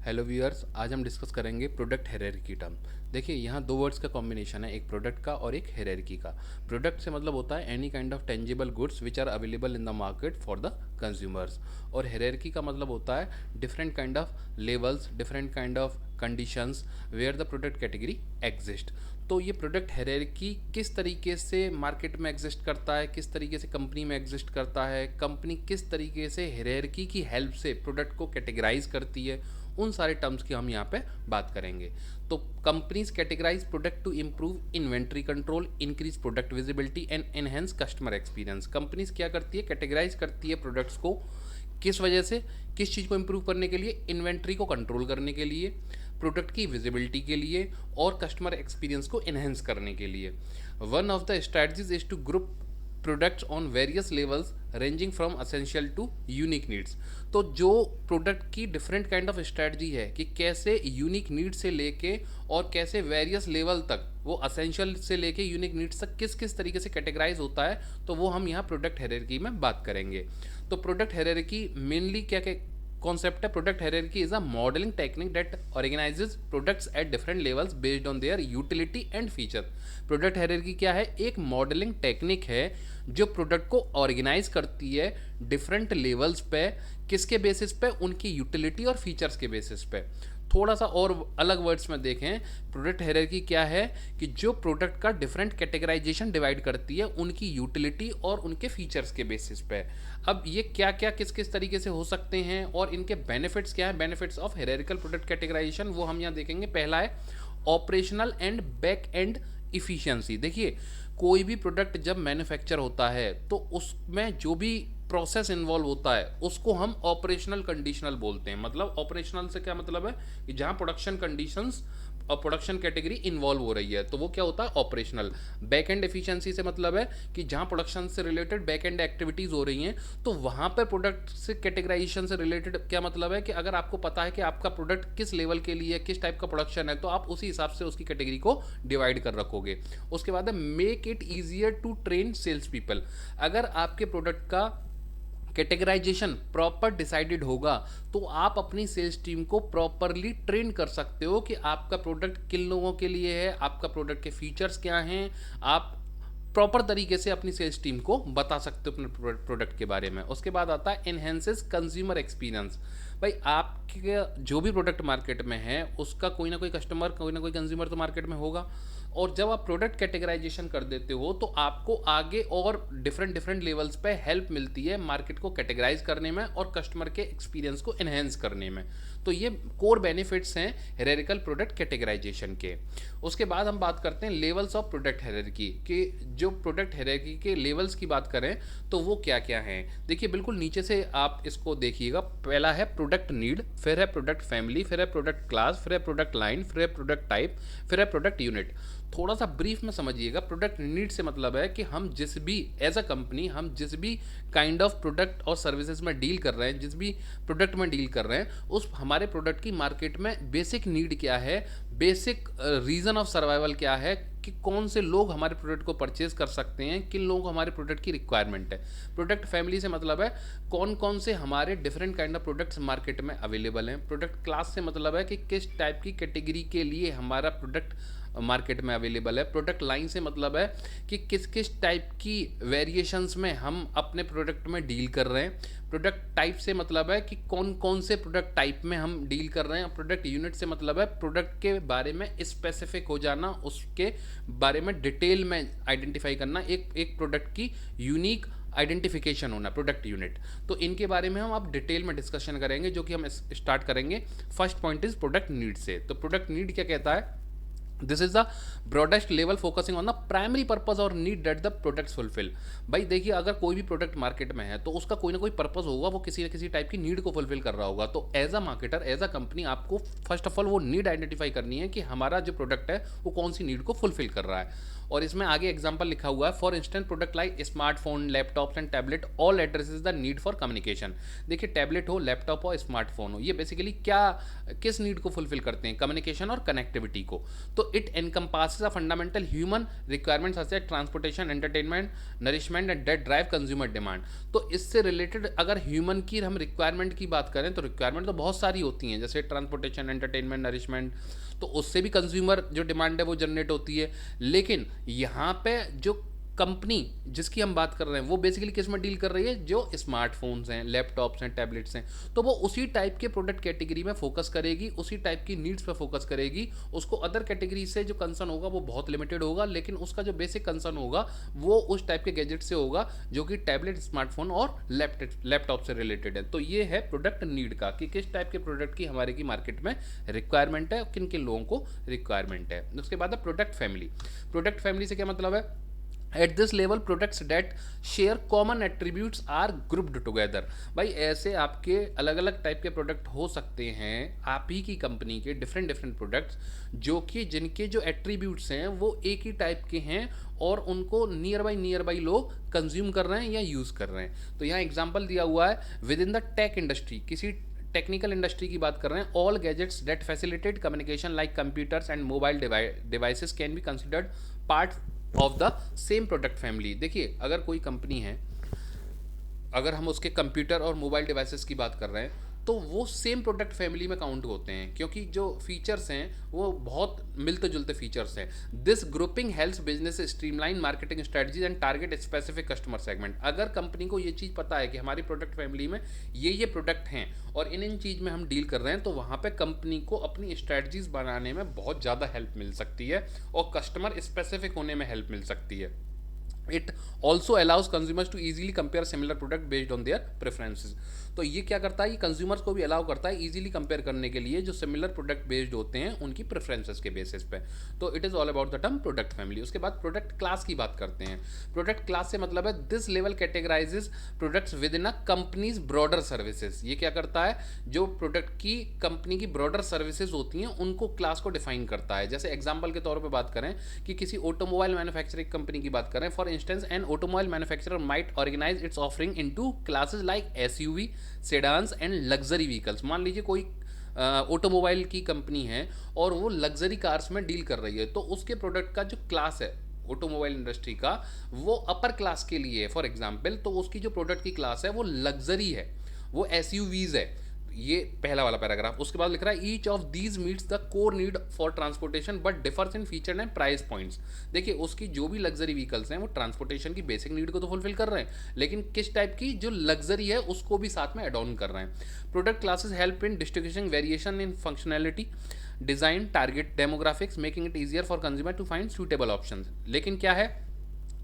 Hello viewers, आज हम discuss करेंगे प्रोडक्ट हायरार्की टर्म। देखिए, यहाँ दो वर्ड्स का कॉम्बिनेशन है, एक प्रोडक्ट का और एक हायरार्की का। प्रोडक्ट से मतलब होता है any kind of tangible goods which are available in the market for the consumers, और हायरार्की का मतलब होता है different kind of levels, different kind of conditions where the product category exist. तो ये प्रोडक्ट हायरार्की किस तरीके से मार्केट में एग्जिस्ट करता है, किस तरीके से कंपनी में एग्जिस्ट करता है, कंपनी किस तरीके से हायरार्की की हेल्प से प्रोडक्ट को कैटेगराइज करती है, उन सारे टर्म्स की हम यहाँ पे बात करेंगे। तो companies categorize product to improve inventory control, increase product visibility and enhance customer experience. Companies क्या करती है, कैटेगराइज करती है प्रोडक्ट्स को, किस वजह से, किस चीज़ को इंप्रूव करने के लिए, इन्वेंट्री को कंट्रोल करने के लिए, प्रोडक्ट की विजिबिलिटी के लिए और कस्टमर एक्सपीरियंस को इन्हेंस करने के लिए। One of the strategies is to group products on various levels ranging from essential to unique needs. तो जो प्रोडक्ट की डिफरेंट काइंड ऑफ स्ट्रैटेजी है कि कैसे यूनिक नीड से लेके और कैसे वेरियस लेवल तक, वो असेंशियल से लेके यूनिक नीड्स तक किस किस तरीके से कैटेगराइज होता है, तो वो हम यहाँ प्रोडक्ट हायरार्की में बात करेंगे। तो प्रोडक्ट हायरार्की मेनली क्या क्या कॉन्सेप्ट है? Product hierarchy is a modelling technique that organises products at different levels based on there utility and feature. Product hierarchy क्या है? एक मॉडलिंग टेक्निक है जो प्रोडक्ट को ऑर्गेनाइज करती है डिफरेंट लेवल्स पे, किसके बेसिस पे? उनकी यूटिलिटी और फीचर्स के बेसिस पे। थोड़ा सा और अलग वर्ड्स में देखें, प्रोडक्ट हायरार्की क्या है कि जो प्रोडक्ट का डिफरेंट कैटेगराइजेशन डिवाइड करती है उनकी यूटिलिटी और उनके फीचर्स के बेसिस पे। अब ये क्या क्या किस किस तरीके से हो सकते हैं और इनके बेनिफिट्स क्या हैं, benefits of hierarchical product categorization, वो हम यहाँ देखेंगे। पहला है operational and back end efficiency. देखिए, कोई भी प्रोडक्ट जब मैन्युफैक्चर होता है तो उसमें जो भी प्रोसेस इन्वॉल्व होता है उसको हम ऑपरेशनल कंडीशनल बोलते हैं। मतलब ऑपरेशनल से क्या मतलब है कि जहां प्रोडक्शन कंडीशंस और प्रोडक्शन कैटेगरी इन्वॉल्व हो रही है, तो वो क्या होता है? ऑपरेशनल। बैक एंड एफिशिएंसी से मतलब है कि जहां प्रोडक्शन से रिलेटेड बैक एंड एक्टिविटीज हो रही हैं, तो वहां पर प्रोडक्ट से कैटेगराइजेशन से रिलेटेड क्या मतलब है कि अगर आपको पता है कि आपका प्रोडक्ट किस लेवल के लिए, किस टाइप का प्रोडक्शन है, तो आप उसी हिसाब से उसकी कैटेगरी को डिवाइड कर रखोगे। उसके बाद है make it easier to train sales people. अगर आपके प्रोडक्ट का कैटेगराइजेशन प्रॉपर डिसाइडेड होगा तो आप अपनी सेल्स टीम को प्रॉपरली ट्रेन कर सकते हो कि आपका प्रोडक्ट किन लोगों के लिए है, आपका प्रोडक्ट के फीचर्स क्या हैं। आप प्रॉपर तरीके से अपनी सेल्स टीम को बता सकते हो अपने प्रोडक्ट के बारे में। उसके बाद आता है एनहेंसेस कंज्यूमर एक्सपीरियंस। भाई, आपके जो भी प्रोडक्ट मार्केट में है उसका कोई ना कोई कस्टमर, कोई ना कोई कंज्यूमर तो मार्केट में होगा, और जब आप प्रोडक्ट कैटेगराइजेशन कर देते हो तो आपको आगे और डिफरेंट डिफरेंट लेवल्स पे हेल्प मिलती है मार्केट को कैटेगराइज करने में और कस्टमर के एक्सपीरियंस को एनहेंस करने में। तो ये कोर बेनिफिट्स हैं हायरार्किकल प्रोडक्ट कैटेगराइजेशन के। उसके बाद हम बात करते हैं लेवल्स ऑफ प्रोडक्ट हायरार्की के। जो प्रोडक्ट हायरार्की के लेवल्स की बात करें तो वो क्या क्या हैं? देखिए, बिल्कुल नीचे से आप इसको देखिएगा। पहला है प्रोडक्ट नीड, फिर है प्रोडक्ट फैमिली, फिर है प्रोडक्ट क्लास, फिर है प्रोडक्ट लाइन, फिर है प्रोडक्ट टाइप, फिर है प्रोडक्ट यूनिट। थोड़ा सा ब्रीफ में समझिएगा। प्रोडक्ट नीड से मतलब है कि हम जिस भी एज अ कंपनी, हम जिस भी काइंड ऑफ प्रोडक्ट और सर्विसेज में डील कर रहे हैं, जिस भी प्रोडक्ट में डील कर रहे हैं, उस हमारे प्रोडक्ट की मार्केट में बेसिक नीड क्या है, बेसिक रीज़न ऑफ सर्वाइवल क्या है, कि कौन से लोग हमारे प्रोडक्ट को परचेज कर सकते हैं, किन लोगों को हमारे प्रोडक्ट की रिक्वायरमेंट है। प्रोडक्ट फैमिली से मतलब है कौन कौन से हमारे different kind of products market में अवेलेबल हैं। प्रोडक्ट क्लास से मतलब है कि किस टाइप की कैटेगरी के लिए हमारा प्रोडक्ट मार्केट में अवेलेबल है। प्रोडक्ट लाइन से मतलब है कि किस किस टाइप की वेरिएशंस में हम अपने प्रोडक्ट में डील कर रहे हैं। प्रोडक्ट टाइप से मतलब है कि कौन कौन से प्रोडक्ट टाइप में हम डील कर रहे हैं। प्रोडक्ट यूनिट से मतलब है प्रोडक्ट के बारे में स्पेसिफिक हो जाना, उसके बारे में डिटेल में आइडेंटिफाई करना, एक प्रोडक्ट की यूनिक आइडेंटिफिकेशन होना, प्रोडक्ट यूनिट। तो इनके बारे में हम अब डिटेल में डिस्कशन करेंगे, जो कि हम स्टार्ट करेंगे। First point is product need से। तो प्रोडक्ट नीड क्या कहता है? This is the broadest level focusing on the primary purpose और need that the products fulfil. भाई देखिए, अगर कोई भी प्रोडक्ट मार्केट में है तो उसका कोई ना कोई पर्पज होगा, वो किसी न किसी टाइप की नीड को फुलफिल कर रहा होगा। तो as a marketer, as a company, आपको फर्स्ट ऑफ ऑल वो नीड आइडेंटिफाई करनी है कि हमारा जो प्रोडक्ट है वो कौन सी नीड को फुलफिल कर रहा है। और इसमें आगे एग्जांपल लिखा हुआ है, for instance product like smartphone, laptops and tablet all addresses the need for communication. देखिए टैबलेट हो, लैपटॉप हो, स्मार्टफोन हो, ये बेसिकली क्या किस नीड को फुलफिल करते हैं, कम्युनिकेशन और कनेक्टिविटी को। तो it encompasses a fundamental human requirements such as transportation, entertainment, nourishment and that drive consumer demand. तो इससे रिलेटेड अगर ह्यूमन की हम रिक्वायरमेंट की बात करें तो रिक्वायरमेंट तो बहुत सारी होती हैं, जैसे ट्रांसपोर्टेशन, एंटरटेनमेंट, नरिशमेंट, तो उससे भी कंज्यूमर जो डिमांड है वो जनरेट होती है। लेकिन यहाँ पे जो कंपनी जिसकी हम बात कर रहे हैं वो बेसिकली किस में डील कर रही है, जो स्मार्टफोन्स हैं, लैपटॉप्स हैं, टैबलेट्स हैं, तो वो उसी टाइप के प्रोडक्ट कैटेगरी में फोकस करेगी, उसी टाइप की नीड्स पे फोकस करेगी। उसको अदर कैटेगरी से जो कंसर्न होगा वो बहुत लिमिटेड होगा, लेकिन उसका जो बेसिक कंसर्न होगा वो उस टाइप के गैजेट से होगा जो कि टैबलेट, स्मार्टफोन और लैपटॉप से रिलेटेड है। तो ये है प्रोडक्ट नीड का, कि किस टाइप के प्रोडक्ट की हमारे की मार्केट में रिक्वायरमेंट है, किन किन लोगों को रिक्वायरमेंट है। उसके बाद है प्रोडक्ट फैमिली। प्रोडक्ट फैमिली से क्या मतलब है, at this level products that share common attributes are grouped together. भाई ऐसे आपके अलग अलग टाइप के प्रोडक्ट हो सकते हैं, आप ही की कंपनी के डिफरेंट प्रोडक्ट्स, जो कि जिनके जो एट्रीब्यूट्स हैं वो एक ही टाइप के हैं और उनको नियर बाई लोग कंज्यूम कर रहे हैं या यूज़ कर रहे हैं। तो यहाँ एग्जाम्पल दिया हुआ है, within the tech industry, किसी टेक्निकल इंडस्ट्री की बात कर रहे हैं, all gadgets that facilitate communication like computers and mobile devices can be considered part of the same product family. देखिए अगर कोई कंपनी है, अगर हम उसके कंप्यूटर और मोबाइल डिवाइसेस की बात कर रहे हैं तो वो सेम प्रोडक्ट फैमिली में काउंट होते हैं, क्योंकि जो फीचर्स हैं वो बहुत मिलते जुलते फीचर्स हैं। This grouping helps business streamline marketing strategies and target specific customer segment. अगर कंपनी को ये चीज़ पता है कि हमारी प्रोडक्ट फैमिली में ये प्रोडक्ट हैं और इन चीज़ में हम डील कर रहे हैं, तो वहाँ पे कंपनी को अपनी स्ट्रेटजीज बनाने में बहुत ज़्यादा हेल्प मिल सकती है और कस्टमर स्पेसिफिक होने में हेल्प मिल सकती है। It also allows consumers to easily compare similar product based on their preferences. तो ये क्या करता है, ये कंज्यूमर्स को भी अलाउ करता है इजीली कंपेयर करने के लिए जो सिमिलर प्रोडक्ट बेस्ड होते हैं उनकी प्रेफरेंसेस के बेसिस पे। तो it is all about the term product family. उसके बाद प्रोडक्ट क्लास की बात करते हैं। प्रोडक्ट क्लास से मतलब है this level कैटेगराइजेज products with in a companies broader services. ये क्या करता है, जो प्रोडक्ट की कंपनी की ब्रॉडर सर्विसेज होती हैं उनको क्लास को डिफाइन करता है। जैसे एग्जाम्पल के तौर पर बात करें कि किसी ऑटोमोबाइल मैन्युफैक्चरिंग कंपनी की बात करें, for instance an automobile manufacturer might organize its offering into classes like SUV, sedans and luxury vehicles. मान लीजिए कोई ऑटोमोबाइल की कंपनी है और वो लग्जरी कार्स में डील कर रही है, तो उसके प्रोडक्ट का जो क्लास है ऑटोमोबाइल इंडस्ट्री का वो अपर क्लास के लिए है। फॉर एग्जांपल तो उसकी जो प्रोडक्ट की क्लास है वो लग्जरी है, वो एसयूवीज है। ये पहला वाला पैराग्राफ। उसके बाद लिख रहा है each of these meets the core need for transportation but differs in feature and price points. देखिए उसकी जो भी लग्जरी व्हीकल्स हैं वो ट्रांसपोर्टेशन की बेसिक नीड को तो फुलफिल कर रहे हैं, लेकिन किस टाइप की जो लग्जरी है उसको भी साथ में एड ऑन कर रहे हैं। Product classes help in distribution variation in functionality, design, target demographics, making it easier for consumer to find suitable option. लेकिन क्या है,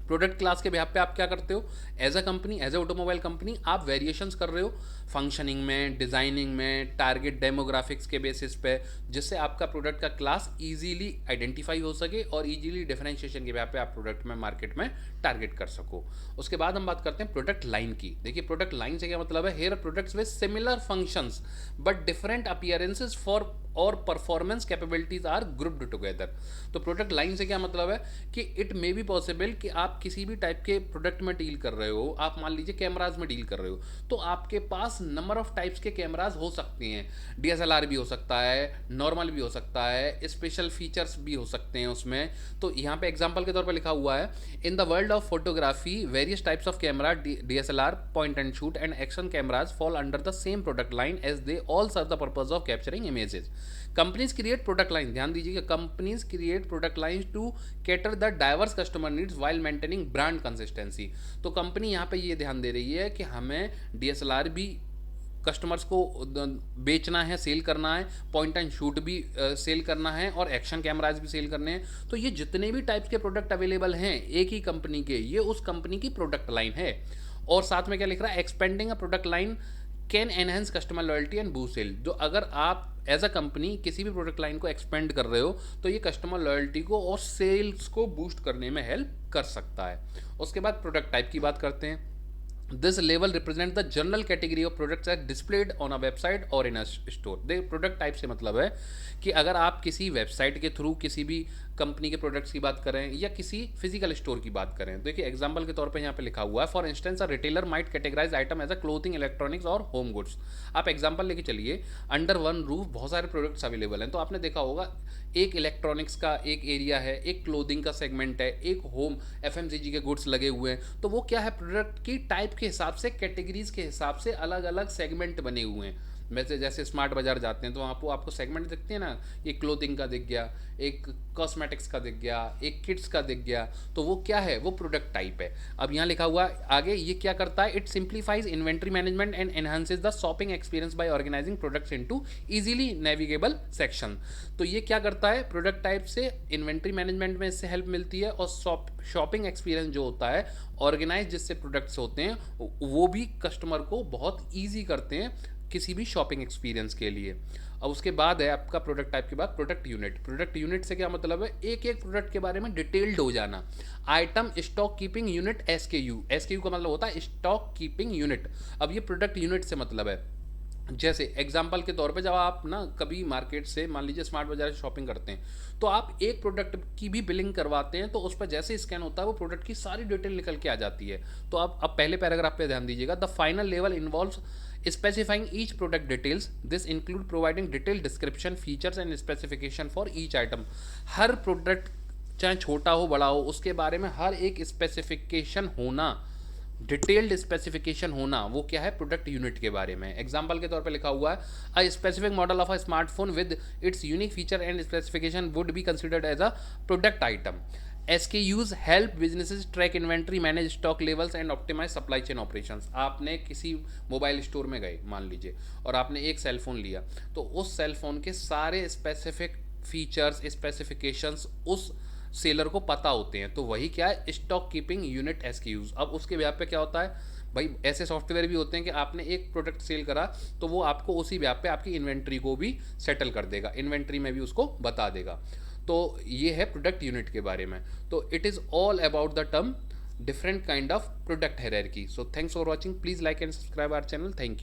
प्रोडक्ट क्लास के बिहाफ पे आप क्या करते हो, as a company, as a automobile company आप वेरिएशंस कर रहे हो फंक्शनिंग में, डिज़ाइनिंग में, टारगेट डेमोग्राफिक्स के बेसिस पे, जिससे आपका प्रोडक्ट का क्लास इजीली आइडेंटिफाई हो सके और इजीली डिफरेंशिएशन के बिहाफ पे आप प्रोडक्ट में मार्केट में टारगेट कर सको। उसके बाद हम बात करते हैं प्रोडक्ट लाइन की। देखिए प्रोडक्ट लाइन से क्या मतलब है, here products with similar functions but different appearances for और performance capabilities are grouped together. तो प्रोडक्ट लाइन से क्या मतलब है कि इट मे बी पॉसिबल कि आप किसी भी टाइप के प्रोडक्ट में डील कर रहे हो, आप मान लीजिए कैमराज में डील कर रहे हो, तो आपके पास नंबर ऑफ टाइप्स के कैमराज हो सकते हैं। डीएसएलआर भी हो सकता है, नॉर्मल भी हो सकता है, स्पेशल फीचर्स भी हो सकते हैं उसमें। तो यहाँ पे एग्जांपल के तौर पर लिखा हुआ है, in the world of photography various types of camera, DSLR, point and shoot and action cameras fall under the same product line as they all serve the purpose of capturing images. Companies create product line, ध्यान दीजिएगा, companies create product line to cater the diverse customer needs while maintaining brand consistency. तो company यहाँ पे ये ध्यान दे रही है कि हमें डीएसएलआर भी कस्टमर्स को बेचना है, सेल करना है, पॉइंट एंड शूट भी सेल करना है और एक्शन कैमराज भी सेल करने हैं। तो ये जितने भी टाइप्स के प्रोडक्ट अवेलेबल हैं एक ही कंपनी के, ये उस कंपनी की प्रोडक्ट लाइन है। और साथ में क्या लिख रहा है, expanding a product line can enhance customer loyalty and boost sale. जो अगर आप एज अ कंपनी किसी भी प्रोडक्ट लाइन को एक्सपेंड कर रहे हो तो ये कस्टमर लॉयल्टी को और सेल्स को बूस्ट करने में हेल्प कर सकता है। उसके बाद प्रोडक्ट टाइप की बात करते हैं। This level represent the general category of products as displayed on a website और इन अ स्टोर। देख प्रोडक्ट टाइप से मतलब है कि अगर आप किसी वेबसाइट के थ्रू किसी भी कंपनी के प्रोडक्ट्स की बात करें या किसी फिजिकल स्टोर की बात करें। देखिए एग्जांपल के तौर पे यहाँ पे लिखा हुआ है, for instance a retailer might categorise item as a clothing, electronics और होम गुड्स। आप एग्जांपल लेके चलिए, अंडर वन रूफ बहुत सारे प्रोडक्ट्स अवेलेबल हैं। तो आपने देखा होगा एक इलेक्ट्रॉनिक्स का एक एरिया है, एक क्लोथिंग का सेगमेंट है, एक होम एफएमसीजी के गुड्स लगे हुए हैं। तो वो क्या है, प्रोडक्ट की टाइप के हिसाब से, कैटेगरीज के हिसाब से अलग अलग सेगमेंट बने हुए हैं। वैसे जैसे स्मार्ट बाजार जाते हैं तो वहाँ पर आपको सेगमेंट दिखते हैं ना, ये क्लोथिंग का दिख गया, एक कॉस्मेटिक्स का दिख गया, एक किड्स का दिख गया। तो वो क्या है, वो प्रोडक्ट टाइप है। अब यहाँ लिखा हुआ आगे, ये क्या करता है, it simplifies inventory management and enhances the shopping experience by organising products into easily navigable section. तो ये क्या करता है, प्रोडक्ट टाइप से इन्वेंट्री मैनेजमेंट में इससे हेल्प मिलती है, और शॉपिंग एक्सपीरियंस जो होता है ऑर्गेनाइज जिससे प्रोडक्ट्स होते हैं, वो भी कस्टमर को बहुत ईजी करते हैं किसी भी शॉपिंग एक्सपीरियंस के लिए। अब उसके बाद है आपका प्रोडक्ट टाइप के बाद प्रोडक्ट यूनिट। प्रोडक्ट यूनिट से क्या मतलब है, एक एक प्रोडक्ट के बारे में डिटेल्ड हो जाना। Item stock keeping unit, SKU. SKU का मतलब होता है स्टॉक कीपिंग यूनिट। अब ये प्रोडक्ट यूनिट से मतलब है, जैसे एग्जाम्पल के तौर पे जब आप ना कभी मार्केट से मान लीजिए स्मार्ट बाजार से शॉपिंग करते हैं, तो आप एक प्रोडक्ट की भी बिलिंग करवाते हैं, तो उस पर जैसे स्कैन होता है वो प्रोडक्ट की सारी डिटेल निकल के आ जाती है। तो आप अब पहले पैराग्राफ पे ध्यान दीजिएगा, the final level involves specifying each product details. This include providing detailed description, features and specification for each item. Her product चाहे छोटा हो बड़ा हो, उसके बारे में हर एक स्पेसिफिकेशन होना, डिटेल्ड स्पेसिफिकेशन होना, वो क्या है, प्रोडक्ट यूनिट के बारे में। एग्जांपल के तौर पे लिखा हुआ है, a specific model of a smartphone with its unique feature and specification would be considered as a product item. SKUs help businesses track inventory, manage stock levels and optimize supply chain operations. आपने किसी mobile store में गए मान लीजिए, और आपने एक cell phone लिया, तो उस सेल फोन के सारे स्पेसिफिक फीचर्स, स्पेसिफिकेशंस उस सेलर को पता होते हैं। तो वही क्या है, स्टॉक कीपिंग यूनिट SKUs। अब उसके ब्याह पे क्या होता है भाई, ऐसे सॉफ्टवेयर भी होते हैं कि आपने एक प्रोडक्ट सेल करा तो वो आपको उसी ब्याह पे आपकी इन्वेंट्री को भी सेटल कर देगा, इन्वेंट्री में भी उसको बता देगा। तो ये है प्रोडक्ट यूनिट के बारे में। तो it is all about the term different kind of product hierarchy. So thanks for watching, please like and subscribe our channel. Thank you.